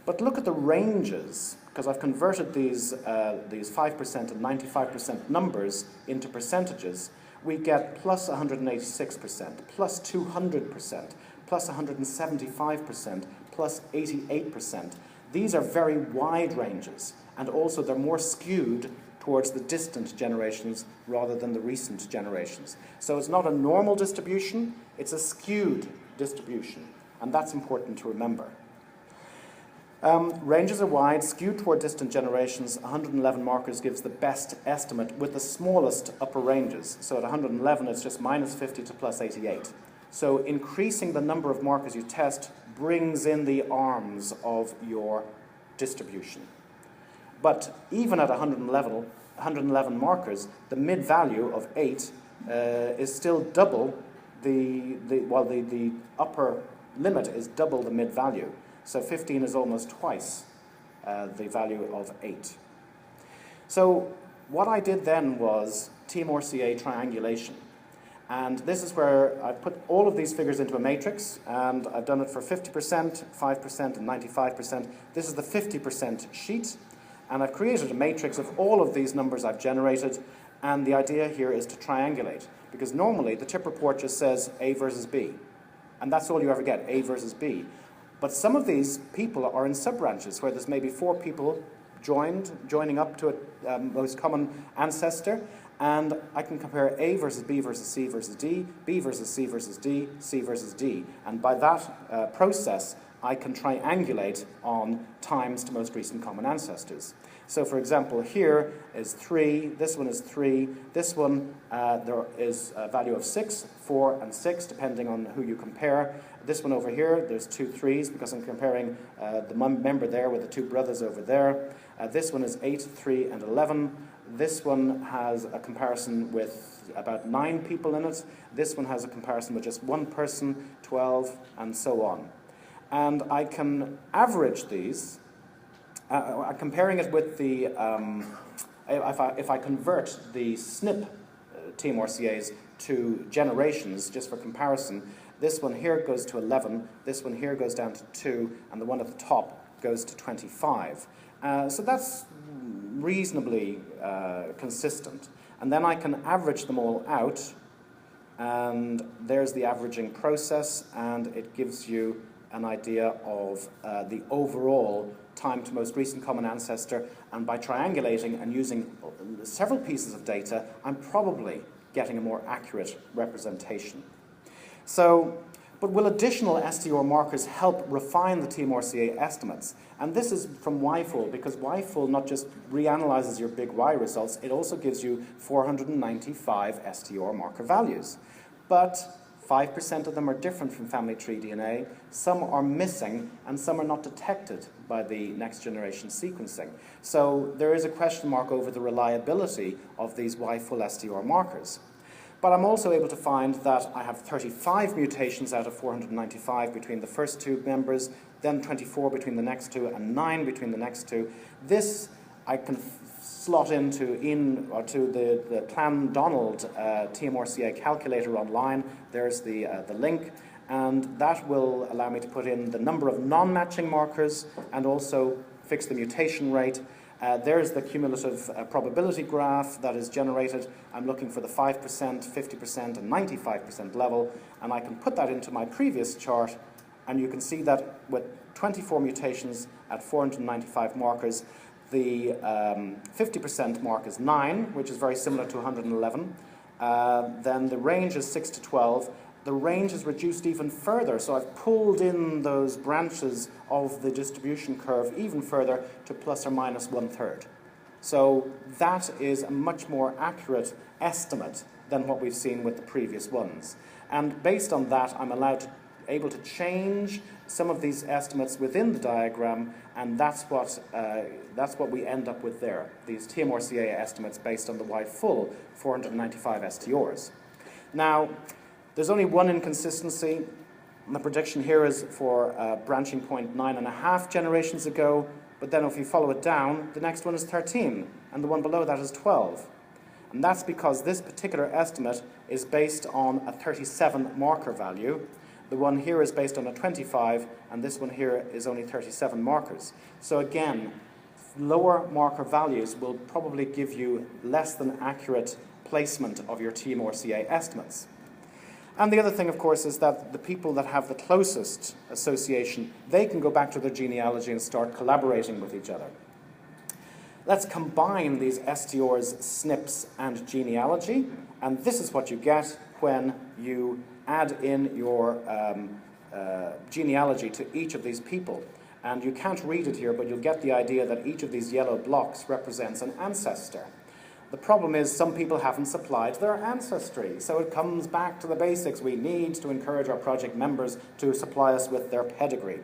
But look at the ranges, because I've converted these 5% and 95% numbers into percentages. We get plus 186%, plus 200%, plus 175%, plus 88%. These are very wide ranges, and also they're more skewed towards the distant generations rather than the recent generations. So it's not a normal distribution, it's a skewed distribution, and that's important to remember. Ranges are wide, skewed toward distant generations. 111 markers gives the best estimate with the smallest upper ranges. So at 111, it's just minus 50 to plus 88. So increasing the number of markers you test brings in the arms of your distribution. But even at 111 markers, the mid-value of 8 is still double the upper limit is double the mid-value. So 15 is almost twice the value of 8. So what I did then was TMOR-CA triangulation. And this is where I put all of these figures into a matrix, and I've done it for 50%, 5%, and 95%. This is the 50% sheet, and I've created a matrix of all of these numbers I've generated, and the idea here is to triangulate, because normally the tip report just says A versus B, and that's all you ever get, A versus B. But some of these people are in sub-branches where there's maybe 4 people joining up to a most common ancestor, and I can compare A versus B versus C versus D, B versus C versus D, C versus D. And by that process, I can triangulate on times to most recent common ancestors. So for example, here is 3, this one is 3, this one there is a value of 6, 4, and 6, depending on who you compare. This one over here, there's 2 3s, because I'm comparing the member there with the 2 brothers over there. This one is 8, 3, and 11. This one has a comparison with about 9 people in it. This one has a comparison with just 1 person, 12, and so on. And I can average these, comparing it with the, if I convert the SNP TMOR-CAs to generations, just for comparison, this one here goes to 11, this one here goes down to 2, and the one at the top goes to 25. So that's reasonably consistent. And then I can average them all out, and there's the averaging process, and it gives you an idea of the overall time to most recent common ancestor, and by triangulating and using several pieces of data, I'm probably getting a more accurate representation. So, but will additional STR markers help refine the TMOR-CA estimates? And this is from YFull, because YFull not just reanalyzes your big Y results, it also gives you 495 STR marker values. But 5% of them are different from family tree DNA, some are missing, and some are not detected by the next generation sequencing. So there is a question mark over the reliability of these YFull STR markers. But I'm also able to find that I have 35 mutations out of 495 between the first 2 members, then 24 between the next 2, and 9 between the next 2. This I can slot into the Clan Donald TMOR-CA calculator online. There's the link, and that will allow me to put in the number of non-matching markers and also fix the mutation rate. There's the cumulative probability graph that is generated. I'm looking for the 5%, 50%, and 95% level, and I can put that into my previous chart, and you can see that with 24 mutations at 495 markers, the 50% mark is 9, which is very similar to 111. Then the range is 6 to 12. The range is reduced even further, so I've pulled in those branches of the distribution curve even further to plus or minus 1/3. So that is a much more accurate estimate than what we've seen with the previous ones. And based on that, I'm able to change some of these estimates within the diagram, and that's what we end up with there, these TMOR-CA estimates based on the YFull 495 STRs. Now, there's only one inconsistency, and the prediction here is for branching point 9.5 generations ago, but then if you follow it down, the next one is 13, and the one below that is 12. And that's because this particular estimate is based on a 37 marker value. The one here is based on a 25, and this one here is only 37 markers. So again, lower marker values will probably give you less than accurate placement of your TMOR-CA estimates. And the other thing, of course, is that the people that have the closest association, they can go back to their genealogy and start collaborating with each other. Let's combine these STRs, SNPs, and genealogy, and this is what you get when you add in your genealogy to each of these people. And you can't read it here, but you'll get the idea that each of these yellow blocks represents an ancestor. The problem is some people haven't supplied their ancestry, so it comes back to the basics. We need to encourage our project members to supply us with their pedigree.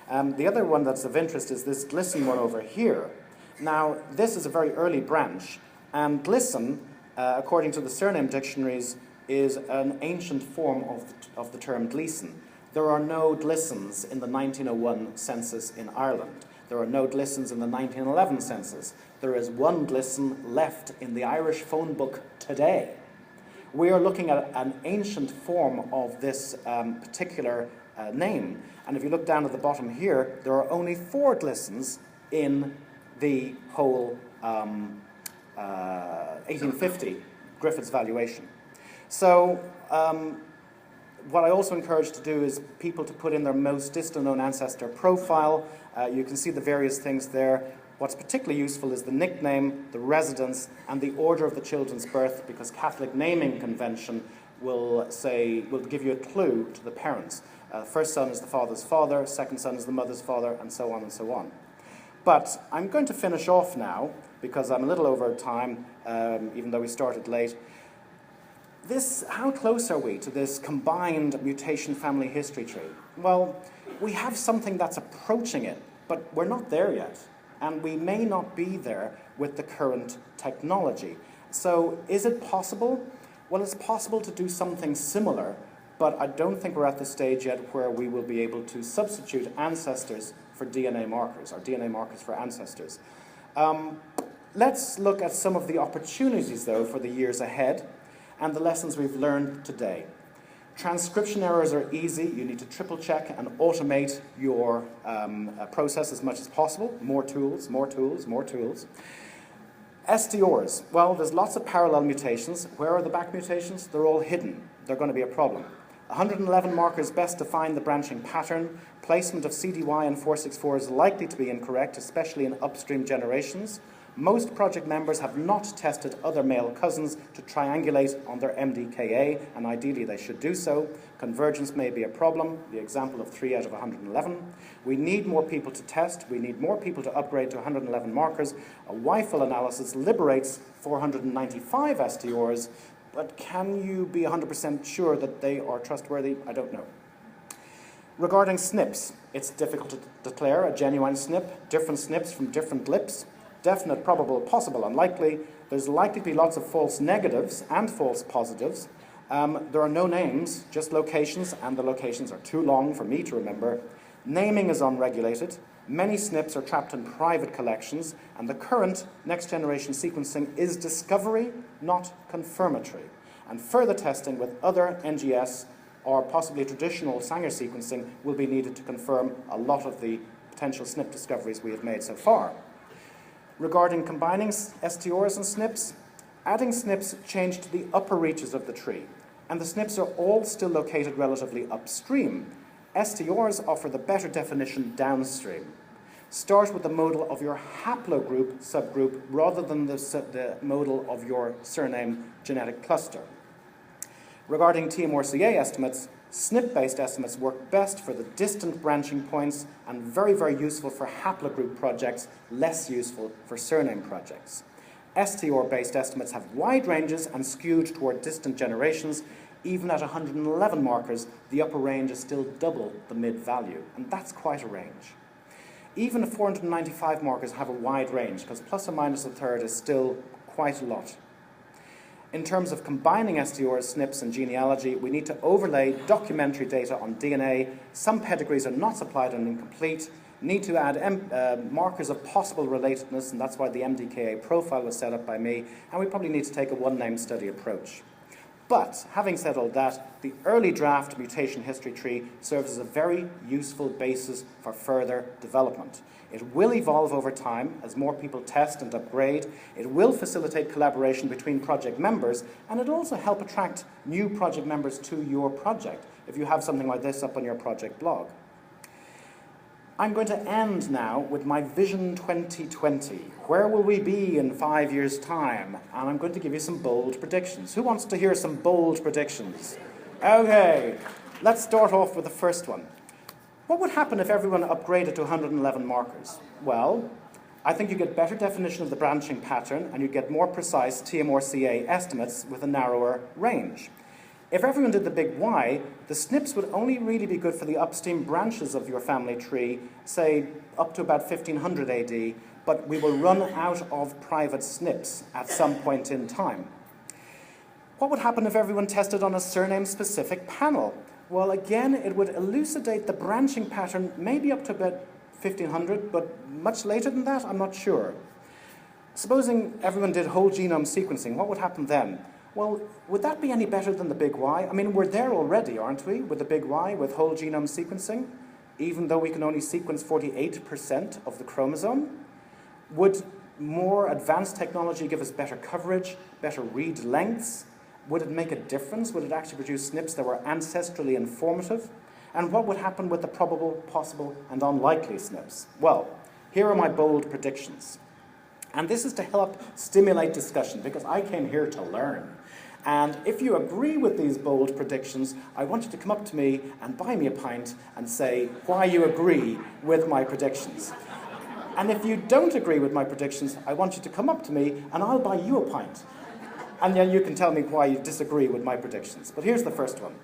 The other one that's of interest is this Gleeson one over here. Now, this is a very early branch, and Gleeson, according to the surname dictionaries, is an ancient form of the term Gleeson. There are no Gleesons in the 1901 census in Ireland. There are no Gleesons in the 1911 census. There is one Gleeson left in the Irish phone book today. We are looking at an ancient form of this particular name. And if you look down at the bottom here, there are only 4 Gleesons in the whole 1850 Griffith's valuation. So what I also encourage to do is people to put in their most distant known ancestor profile. You can see the various things there. What's particularly useful is the nickname, the residence, and the order of the children's birth, because Catholic naming convention will give you a clue to the parents. First son is the father's father, second son is the mother's father, and so on and so on. But I'm going to finish off now, because I'm a little over time, even though we started late. How close are we to this combined mutation family history tree? Well, we have something that's approaching it, but we're not there yet. And we may not be there with the current technology. So is it possible? Well, it's possible to do something similar, but I don't think we're at the stage yet where we will be able to substitute ancestors for DNA markers, or DNA markers for ancestors. Let's look at some of the opportunities, though, for the years ahead, and the lessons we've learned today. Transcription errors are easy. You need to triple check and automate your process as much as possible. More tools, more tools, more tools. STRs, well, there's lots of parallel mutations. Where are the back mutations? They're all hidden. They're going to be a problem. 111 markers best define the branching pattern. Placement of CDY and 464 is likely to be incorrect, especially in upstream generations. Most project members have not tested other male cousins to triangulate on their MDKA, and ideally they should do so. Convergence may be a problem, the example of 3 out of 111. We need more people to test. We need more people to upgrade to 111 markers. A Y-fil analysis liberates 495 STRs, but can you be 100% sure that they are trustworthy? I don't know. Regarding SNPs, it's difficult to declare a genuine SNP, different SNPs from different lips. Definite, probable, possible, unlikely. There's likely to be lots of false negatives and false positives. There are no names, just locations, and the locations are too long for me to remember. Naming is unregulated. Many SNPs are trapped in private collections, and the current next-generation sequencing is discovery, not confirmatory. And further testing with other NGS or possibly traditional Sanger sequencing will be needed to confirm a lot of the potential SNP discoveries we have made so far. Regarding combining STRs and SNPs, adding SNPs change to the upper reaches of the tree, and the SNPs are all still located relatively upstream. STRs offer the better definition downstream. Start with the modal of your haplogroup subgroup rather than the modal of your surname genetic cluster. Regarding TMRCA estimates, SNP-based estimates work best for the distant branching points and very, very useful for haplogroup projects, less useful for surname projects. STR-based estimates have wide ranges and skewed toward distant generations. Even at 111 markers, the upper range is still double the mid-value, and that's quite a range. Even if 495 markers have a wide range, because plus or minus a third is still quite a lot. In terms of combining STRs, SNPs, and genealogy, we need to overlay documentary data on DNA. Some pedigrees are not supplied and incomplete. Need to add markers of possible relatedness, and that's why the MDKA profile was set up by me, and we probably need to take a one-name study approach. But, having said all that, the early draft mutation history tree serves as a very useful basis for further development. It will evolve over time as more people test and upgrade. It will facilitate collaboration between project members, and it'll also help attract new project members to your project if you have something like this up on your project blog. I'm going to end now with my Vision 2020. Where will we be in 5 years' time? And I'm going to give you some bold predictions. Who wants to hear some bold predictions? Okay, let's start off with the first one. What would happen if everyone upgraded to 111 markers? Well, I think you get better definition of the branching pattern and you get more precise TMRCA estimates with a narrower range. If everyone did the big Y, the SNPs would only really be good for the upstream branches of your family tree, say up to about 1500 AD, but we will run out of private SNPs at some point in time. What would happen if everyone tested on a surname-specific panel? Well, again, it would elucidate the branching pattern maybe up to about 1500, but much later than that, I'm not sure. Supposing everyone did whole genome sequencing, what would happen then? Well, would that be any better than the big Y? I mean, we're there already, aren't we, with the big Y, with whole genome sequencing, even though we can only sequence 48% of the chromosome? Would more advanced technology give us better coverage, better read lengths? Would it make a difference? Would it actually produce SNPs that were ancestrally informative? And what would happen with the probable, possible, and unlikely SNPs? Well, here are my bold predictions. And this is to help stimulate discussion, because I came here to learn. And if you agree with these bold predictions, I want you to come up to me and buy me a pint and say why you agree with my predictions. And if you don't agree with my predictions, I want you to come up to me and I'll buy you a pint. And then you can tell me why you disagree with my predictions. But here's the first one.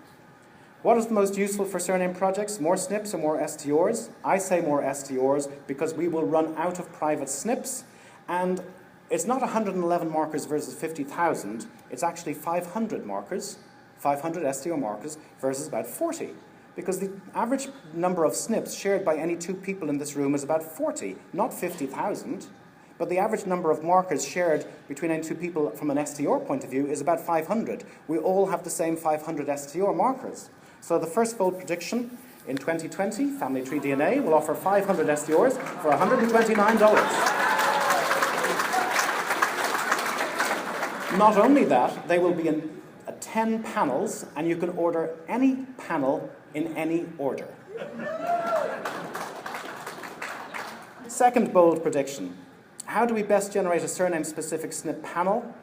What is the most useful for surname projects? More SNPs or more STRs? I say more STRs because we will run out of private SNPs. And it's not 111 markers versus 50,000. It's actually 500 markers, 500 STR markers versus about 40. Because the average number of SNPs shared by any two people in this room is about 40, not 50,000. But the average number of markers shared between any two people from an STR point of view is about 500. We all have the same 500 STR markers. So the first bold prediction, in 2020, Family Tree DNA will offer 500 STRs for $129. Not only that, they will be in 10 panels, and you can order any panel in any order. Second bold prediction. How do we best generate a surname-specific SNP panel?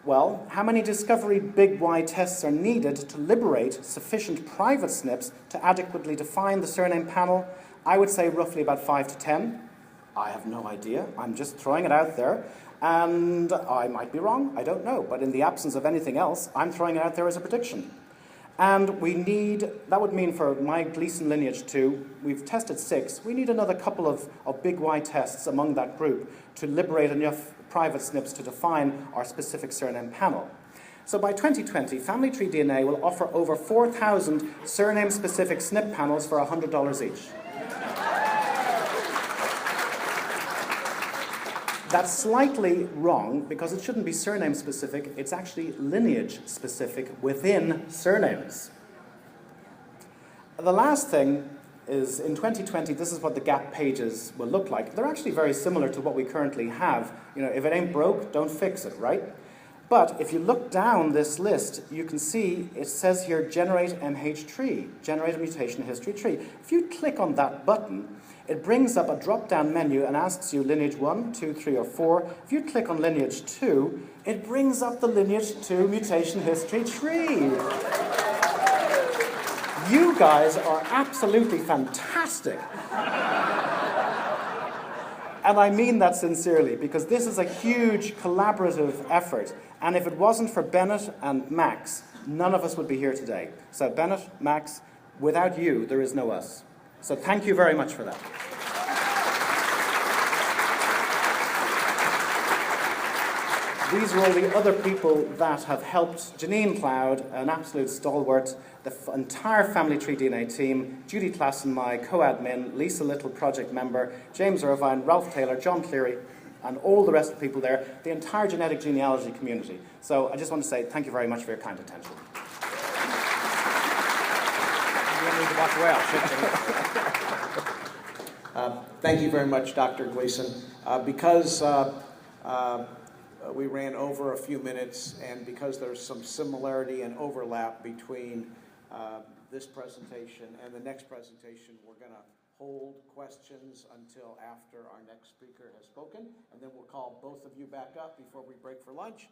Well, how many discovery big Y tests are needed to liberate sufficient private SNPs to adequately define the surname panel? I would say roughly about 5 to 10. I have no idea. I'm just throwing it out there. And I might be wrong, I don't know. But in the absence of anything else, I'm throwing it out there as a prediction. And we need, that would mean for my Gleeson Lineage II, we've tested 6. We need another couple of big Y tests among that group to liberate enough private SNPs to define our specific surname panel. So by 2020, Family Tree DNA will offer over 4,000 surname-specific SNP panels for $100 each. That's slightly wrong because it shouldn't be surname specific, it's actually lineage specific within surnames. The last thing is in 2020, this is what the gap pages will look like. They're actually very similar to what we currently have. You know, if it ain't broke, don't fix it, right? But if you look down this list, you can see it says here Generate MH Tree, Generate a Mutation History Tree. If you click on that button, it brings up a drop-down menu and asks you Lineage 1, 2, 3, or 4. If you click on Lineage 2, it brings up the Lineage 2 Mutation History Tree. You guys are absolutely fantastic. And I mean that sincerely, because this is a huge collaborative effort. And if it wasn't for Bennett and Max, none of us would be here today. So Bennett, Max, without you, there is no us. So thank you very much for that. These are all the other people that have helped. Janine Cloud, an absolute stalwart, the entire Family Tree DNA team, Judy Klassen, my co-admin, Lisa Little, project member, James Irvine, Ralph Taylor, John Cleary, and all the rest of the people there, the entire genetic genealogy community. So I just want to say thank you very much for your kind attention. You need to walk away. Thank you very much, Dr. Gleeson. Because we ran over a few minutes, and because there's some similarity and overlap between this presentation and the next presentation, we're going to hold questions until after our next speaker has spoken, and then we'll call both of you back up before we break for lunch.